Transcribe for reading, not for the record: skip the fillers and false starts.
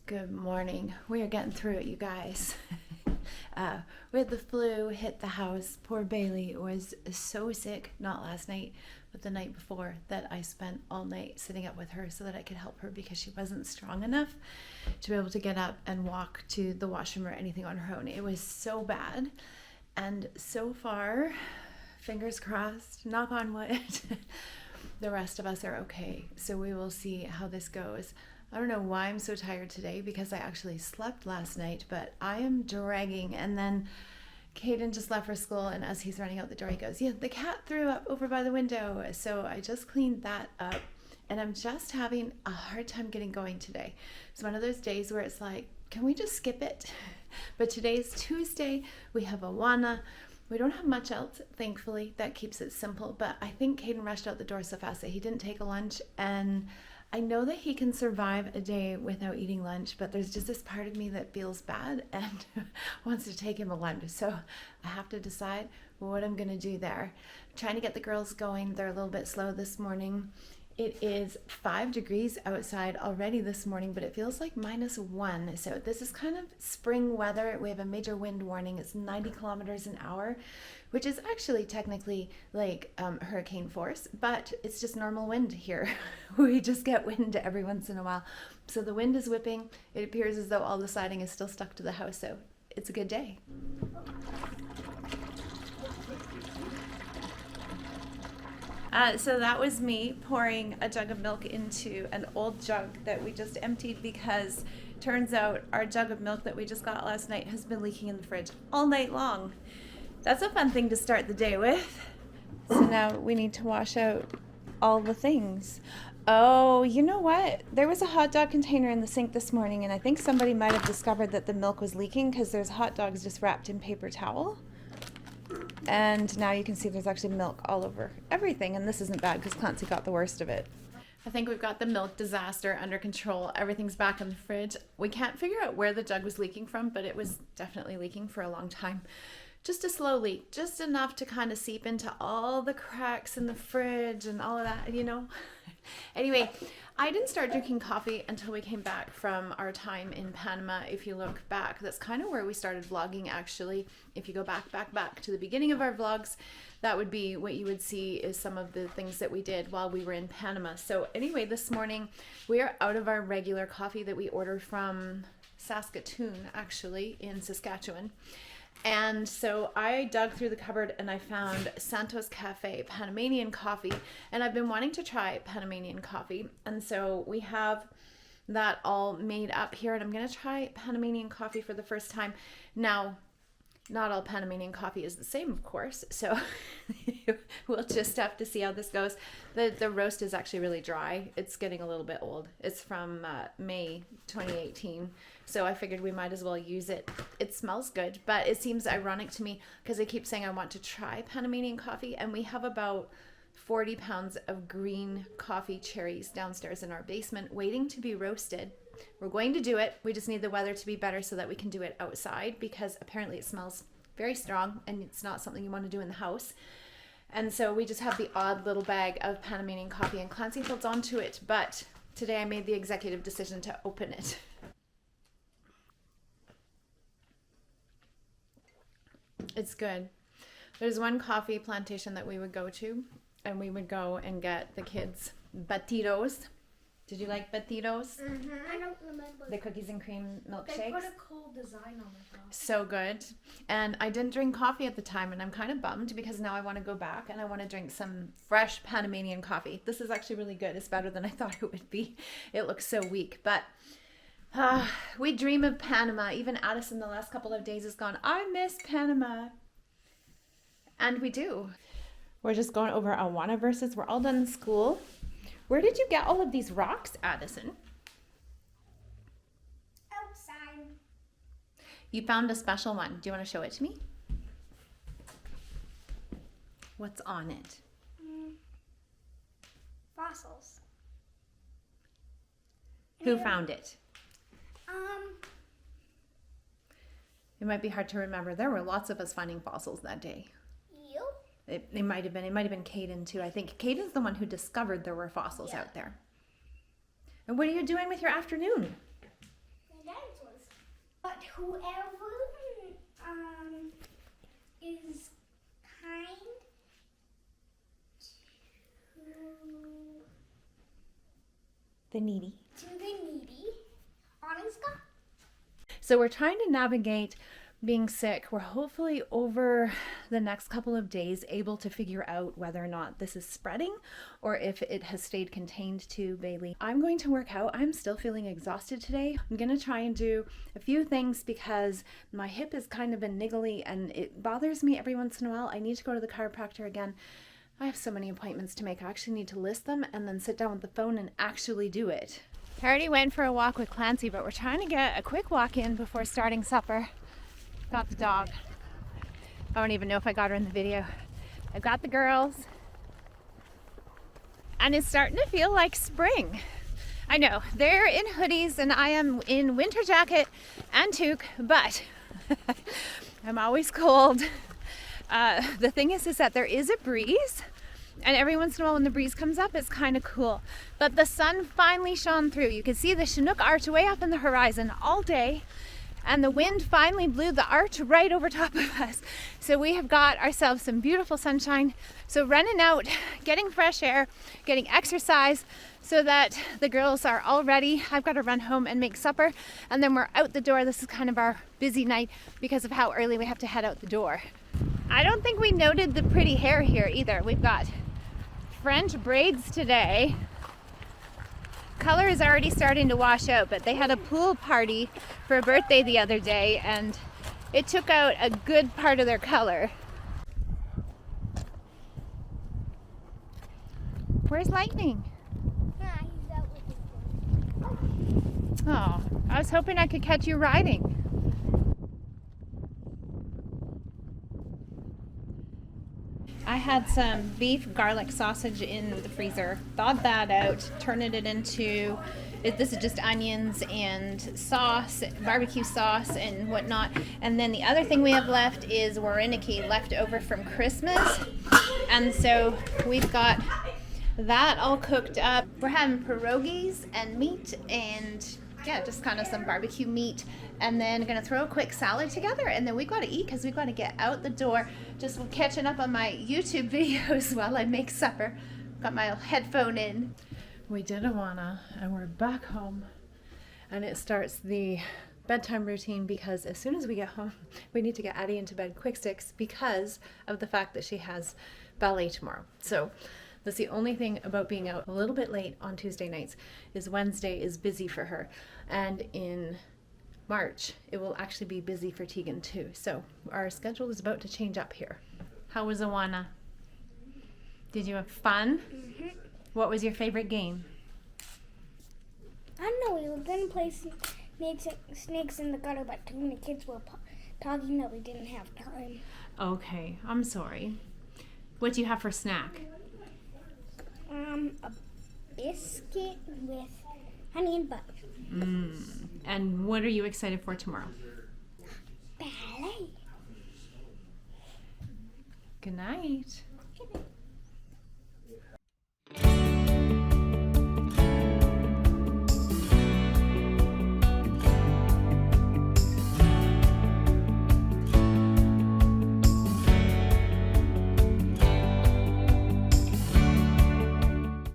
Good morning. We are getting through it, you guys. We had the flu hit the house. Poor Bailey was so sick, not last night, but the night before, that I spent all night sitting up with her so that I could help her because she wasn't strong enough to be able to get up and walk to the washroom or anything on her own. It was so bad. And so far, fingers crossed, knock on wood, the rest of us are okay. So we will see how this goes. I don't know why I'm so tired today because I actually slept last night, but I am dragging. And then Caden just left for school, and as he's running out the door, he goes, "Yeah, the cat threw up over by the window." So I just cleaned that up, and I'm just having a hard time getting going today. It's one of those days where it's like, can we just skip it? But today's Tuesday. We have Awana. We don't have much else, thankfully. That keeps it simple. But I think Caden rushed out the door so fast that he didn't take a lunch, and I know that he can survive a day without eating lunch, but there's just this part of me that feels bad and wants to take him a lunch. So I have to decide what I'm going to do there. I'm trying to get the girls going. They're a little bit slow this morning. It is 5 degrees outside already this morning, but it feels like -1. So this is kind of spring weather. We have a major wind warning. It's 90 kilometers an hour, which is actually technically like hurricane force, but it's just normal wind here. We just get wind every once in a while. So the wind is whipping. It appears as though all the siding is still stuck to the house, so it's a good day. So that was me pouring a jug of milk into an old jug that we just emptied because turns out our jug of milk that we just got last night has been leaking in the fridge all night long. That's a fun thing to start the day with. So now we need to wash out all the things. Oh, you know what? There was a hot dog container in the sink this morning, and I think somebody might have discovered that the milk was leaking because there's hot dogs just wrapped in paper towel. And now you can see there's actually milk all over everything, and this isn't bad because Clancy got the worst of it. I think we've got the milk disaster under control. Everything's back in the fridge. We can't figure out where the jug was leaking from, but it was definitely leaking for a long time. Just a slow leak, just enough to kind of seep into all the cracks in the fridge and all of that, you know. Anyway, I didn't start drinking coffee until we came back from our time in Panama. If you look back, that's kind of where we started vlogging, actually. If you go back to the beginning of our vlogs, that would be what you would see is some of the things that we did while we were in Panama. So anyway, this morning we are out of our regular coffee that we order from Saskatoon, actually, in Saskatchewan. And so I dug through the cupboard and I found Santos Cafe Panamanian coffee, and I've been wanting to try Panamanian coffee, and so we have that all made up here, and I'm going to try Panamanian coffee for the first time. Now, not all Panamanian coffee is the same, of course, so we'll just have to see how this goes. The roast is actually really dry. It's getting a little bit old. It's from May 2018, so I figured we might as well use it. It smells good, but it seems ironic to me because I keep saying I want to try Panamanian coffee, and we have about 40 pounds of green coffee cherries downstairs in our basement waiting to be roasted. We're going to do it. We just need the weather to be better so that we can do it outside because apparently it smells very strong and it's not something you want to do in the house. And so we just have the odd little bag of Panamanian coffee, and Clancy holds on to it, but today I made the executive decision to open it. It's good. There's one coffee plantation that we would go to, and we would go and get the kids batidos. Did you like batidos? Mm-hmm. I don't remember. The cookies and cream milkshakes. They put a cool design on the top. So good. And I didn't drink coffee at the time, and I'm kind of bummed because now I want to go back and I want to drink some fresh Panamanian coffee. This is actually really good. It's better than I thought it would be. It looks so weak, but we dream of Panama. Even Addison the last couple of days has gone, "I miss Panama." And we do. We're just going over Awana verses. We're all done in school. Where did you get all of these rocks, Addison? Outside. You found a special one. Do you want to show it to me? What's on it? Fossils. Who found it? Um, It might be hard to remember. There were lots of us finding fossils that day. you? It might have been Caden too. I think Caden's the one who discovered there were fossils Yeah. out there. And what are you doing with your afternoon? I whoever is kind The needy. to the needy, honest God. So we're trying to navigate being sick. We're hopefully over the next couple of days able to figure out whether or not this is spreading or if it has stayed contained to Bailey. I'm going to work out. I'm still feeling exhausted today. I'm going to try and do a few things because my hip has kind of been niggly and it bothers me every once in a while. I need to go to the chiropractor again. I have so many appointments to make. I actually need to list them and then sit down with the phone and actually do it. I already went for a walk with Clancy, but we're trying to get a quick walk in before starting supper. Got the dog. I don't even know if I got her in the video. I've got the girls. And it's starting to feel like spring. I know, they're in hoodies and I am in winter jacket and toque, but I'm always cold. The thing is that there is a breeze, and every once in a while when the breeze comes up, it's kind of cool. But the sun finally shone through. You can see the Chinook arch way up in the horizon all day, and the wind finally blew the arch right over top of us. So we have got ourselves some beautiful sunshine. So running out, getting fresh air, getting exercise so that the girls are all ready. I've got to run home and make supper, and then we're out the door. This is kind of our busy night because of how early we have to head out the door. I don't think we noted the pretty hair here either. We've got French braids today. Color is already starting to wash out, but they had a pool party for a birthday the other day and it took out a good part of their color. Where's Lightning? Yeah, he's out with his friends. Oh, I was hoping I could catch you riding. I had some beef garlic sausage in the freezer, thawed that out, turned it into, this is just onions and sauce, barbecue sauce and whatnot. And then the other thing we have left is wariniki left over from Christmas. And so we've got that all cooked up. We're having pierogies and meat and yeah, just kind of some barbecue meat, and then gonna throw a quick salad together, and then we've got to eat because we've got to get out the door. Just catching up on my YouTube videos while I make supper. Got my headphone in. We did Awana and we're back home, and it starts the bedtime routine because as soon as we get home, we need to get Addie into bed quick sticks because of the fact that she has ballet tomorrow. So that's the only thing about being out a little bit late on Tuesday nights is Wednesday is busy for her. And in March, it will actually be busy for Tegan too. So our schedule is about to change up here. How was Awana? Did you have fun? Mm-hmm. What was your favorite game? I don't know, we were going to play snakes in the gutter, but too many kids were talking that we didn't have time. Okay, I'm sorry. What do you have for snack? A biscuit with honey and butter. And what are you excited for tomorrow? Ballet. Good night.